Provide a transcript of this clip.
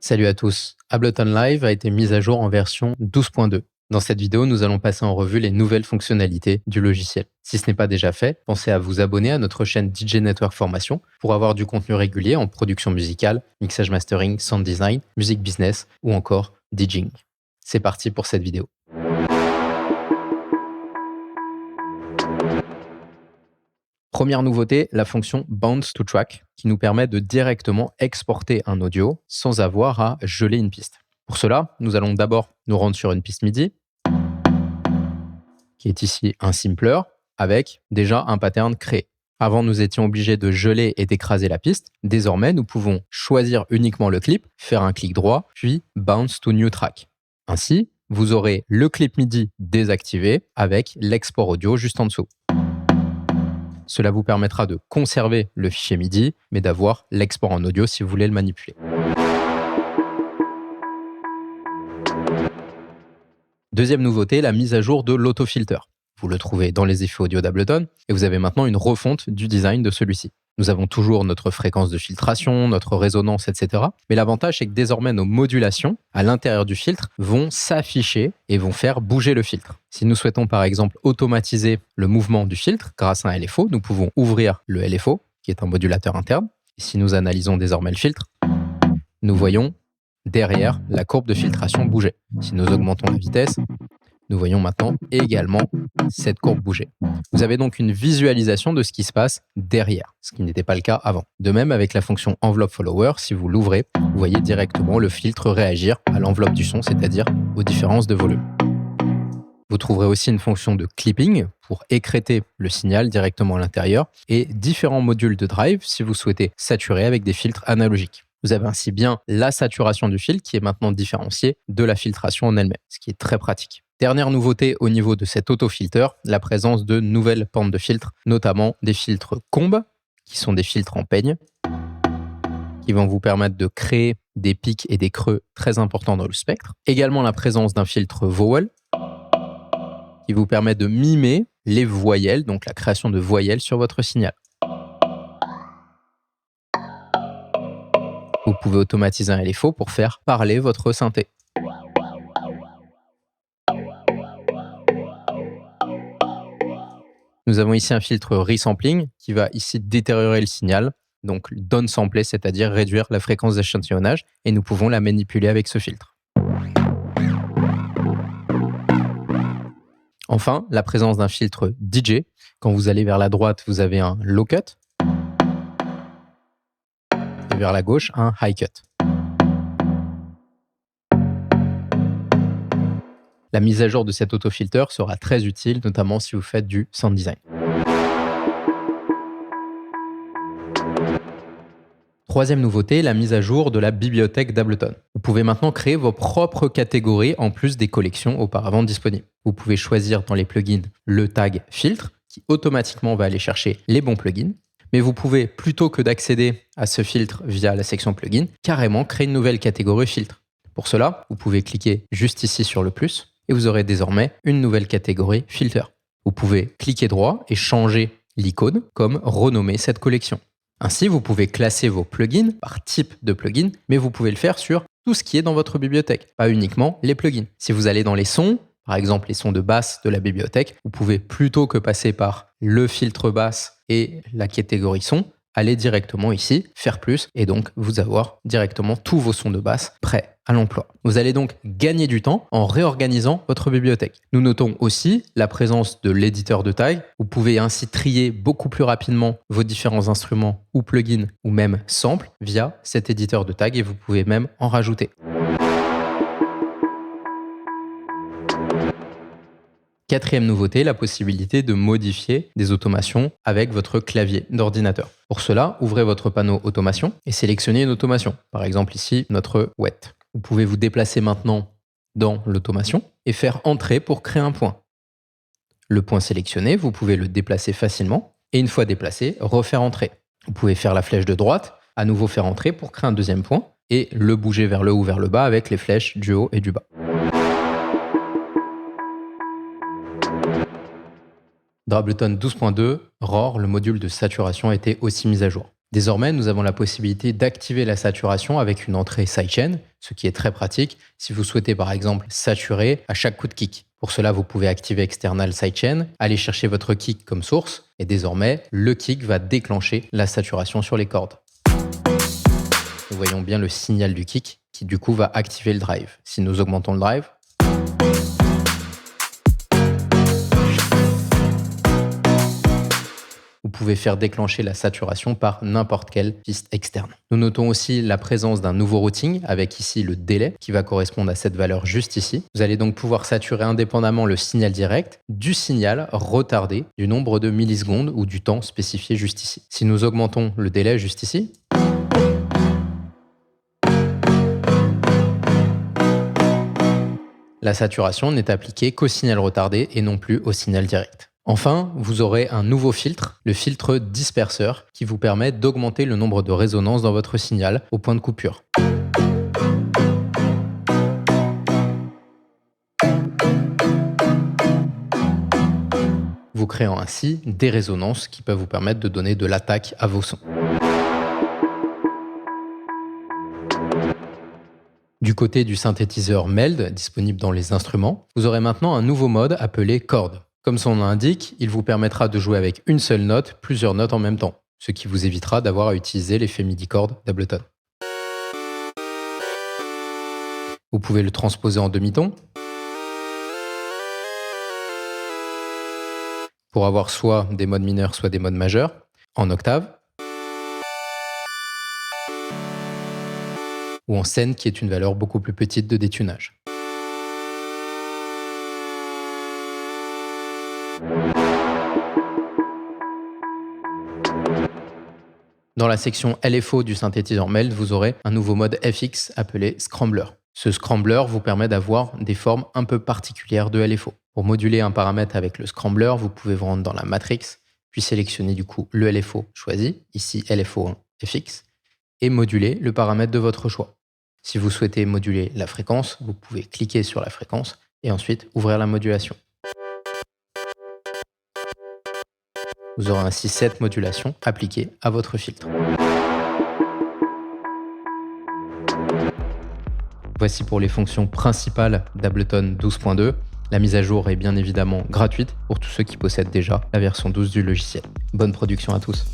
Salut à tous. Ableton Live a été mise à jour en version 12.2. Dans cette vidéo, nous allons passer en revue les nouvelles fonctionnalités du logiciel. Si ce n'est pas déjà fait, pensez à vous abonner à notre chaîne DJ Network Formation pour avoir du contenu régulier en production musicale, mixage mastering, sound design, musique business ou encore DJing. C'est parti pour cette vidéo. Première nouveauté, la fonction Bounce to Track, qui nous permet de directement exporter un audio sans avoir à geler une piste. Pour cela, nous allons d'abord nous rendre sur une piste MIDI, qui est ici un sampler, avec déjà un pattern créé. Avant, nous étions obligés de geler et d'écraser la piste. Désormais, nous pouvons choisir uniquement le clip, faire un clic droit, puis Bounce to New Track. Ainsi, vous aurez le clip MIDI désactivé avec l'export audio juste en dessous. Cela vous permettra de conserver le fichier MIDI, mais d'avoir l'export en audio si vous voulez le manipuler. Deuxième nouveauté, la mise à jour de l'autofilter. Vous le trouvez dans les effets audio d'Ableton et vous avez maintenant une refonte du design de celui-ci. Nous avons toujours notre fréquence de filtration, notre résonance, etc. Mais l'avantage, c'est que désormais, nos modulations à l'intérieur du filtre vont s'afficher et vont faire bouger le filtre. Si nous souhaitons par exemple automatiser le mouvement du filtre grâce à un LFO, nous pouvons ouvrir le LFO, qui est un modulateur interne. Et si nous analysons désormais le filtre, nous voyons derrière la courbe de filtration bouger. Si nous augmentons la vitesse, nous voyons maintenant également cette courbe bouger. Vous avez donc une visualisation de ce qui se passe derrière, ce qui n'était pas le cas avant. De même, avec la fonction Envelope Follower, si vous l'ouvrez, vous voyez directement le filtre réagir à l'enveloppe du son, c'est-à-dire aux différences de volume. Vous trouverez aussi une fonction de clipping pour écrêter le signal directement à l'intérieur et différents modules de drive si vous souhaitez saturer avec des filtres analogiques. Vous avez ainsi bien la saturation du filtre qui est maintenant différenciée de la filtration en elle-même, ce qui est très pratique. Dernière nouveauté au niveau de cet autofilter, la présence de nouvelles pentes de filtres, notamment des filtres combes, qui sont des filtres en peigne, qui vont vous permettre de créer des pics et des creux très importants dans le spectre. Également la présence d'un filtre vowel, qui vous permet de mimer les voyelles, donc la création de voyelles sur votre signal. Vous pouvez automatiser un LFO pour faire parler votre synthé. Nous avons ici un filtre resampling qui va ici détériorer le signal, donc downsampler, c'est-à-dire réduire la fréquence d'échantillonnage, et nous pouvons la manipuler avec ce filtre. Enfin, la présence d'un filtre DJ. Quand vous allez vers la droite, vous avez un low cut, et vers la gauche, un high cut. La mise à jour de cet autofilter sera très utile, notamment si vous faites du sound design. Troisième nouveauté, la mise à jour de la bibliothèque d'Ableton. Vous pouvez maintenant créer vos propres catégories en plus des collections auparavant disponibles. Vous pouvez choisir dans les plugins le tag filtre qui automatiquement va aller chercher les bons plugins. Mais vous pouvez, plutôt que d'accéder à ce filtre via la section plugin, carrément créer une nouvelle catégorie filtre. Pour cela, vous pouvez cliquer juste ici sur le plus et vous aurez désormais une nouvelle catégorie filter. Vous pouvez cliquer droit et changer l'icône comme renommer cette collection. Ainsi, vous pouvez classer vos plugins par type de plugin, mais vous pouvez le faire sur tout ce qui est dans votre bibliothèque, pas uniquement les plugins. Si vous allez dans les sons, par exemple les sons de basse de la bibliothèque, vous pouvez plutôt que passer par le filtre basse et la catégorie son, aller directement ici, faire plus, et donc vous avoir directement tous vos sons de basse prêts à l'emploi. Vous allez donc gagner du temps en réorganisant votre bibliothèque. Nous notons aussi la présence de l'éditeur de taille. Vous pouvez ainsi trier beaucoup plus rapidement vos différents instruments ou plugins ou même samples via cet éditeur de tag et vous pouvez même en rajouter. Quatrième nouveauté, la possibilité de modifier des automations avec votre clavier d'ordinateur. Pour cela, ouvrez votre panneau automation et sélectionnez une automation. Par exemple ici, notre wet. Vous pouvez vous déplacer maintenant dans l'automation et faire entrer pour créer un point. Le point sélectionné, vous pouvez le déplacer facilement et une fois déplacé, refaire entrer. Vous pouvez faire la flèche de droite, à nouveau faire entrer pour créer un deuxième point et le bouger vers le haut ou vers le bas avec les flèches du haut et du bas. Dans Ableton 12.2, ROR, le module de saturation, a été aussi mis à jour. Désormais, nous avons la possibilité d'activer la saturation avec une entrée sidechain, ce qui est très pratique si vous souhaitez par exemple saturer à chaque coup de kick. Pour cela, vous pouvez activer External Sidechain, aller chercher votre kick comme source, et désormais, le kick va déclencher la saturation sur les cordes. Nous voyons bien le signal du kick qui du coup va activer le drive. Si nous augmentons le drive, vous pouvez faire déclencher la saturation par n'importe quelle piste externe. Nous notons aussi la présence d'un nouveau routing avec ici le délai qui va correspondre à cette valeur juste ici. Vous allez donc pouvoir saturer indépendamment le signal direct du signal retardé du nombre de millisecondes ou du temps spécifié juste ici. Si nous augmentons le délai juste ici, la saturation n'est appliquée qu'au signal retardé et non plus au signal direct. Enfin, vous aurez un nouveau filtre, le filtre disperseur, qui vous permet d'augmenter le nombre de résonances dans votre signal au point de coupure. Vous créant ainsi des résonances qui peuvent vous permettre de donner de l'attaque à vos sons. Du côté du synthétiseur MELD, disponible dans les instruments, vous aurez maintenant un nouveau mode appelé Chord. Comme son nom l'indique, il vous permettra de jouer avec une seule note, plusieurs notes en même temps, ce qui vous évitera d'avoir à utiliser l'effet MIDI-chord d'Ableton. Vous pouvez le transposer en demi-ton pour avoir soit des modes mineurs, soit des modes majeurs, en octave, ou en scène qui est une valeur beaucoup plus petite de détunage. Dans la section LFO du synthétiseur MELD, vous aurez un nouveau mode FX appelé Scrambler. Ce Scrambler vous permet d'avoir des formes un peu particulières de LFO. Pour moduler un paramètre avec le Scrambler, vous pouvez vous rendre dans la matrix, puis sélectionner du coup le LFO choisi, ici LFO1 FX, et moduler le paramètre de votre choix. Si vous souhaitez moduler la fréquence, vous pouvez cliquer sur la fréquence et ensuite ouvrir la modulation. Vous aurez ainsi cette modulation appliquée à votre filtre. Voici pour les fonctions principales d'Ableton 12.2. La mise à jour est bien évidemment gratuite pour tous ceux qui possèdent déjà la version 12 du logiciel. Bonne production à tous.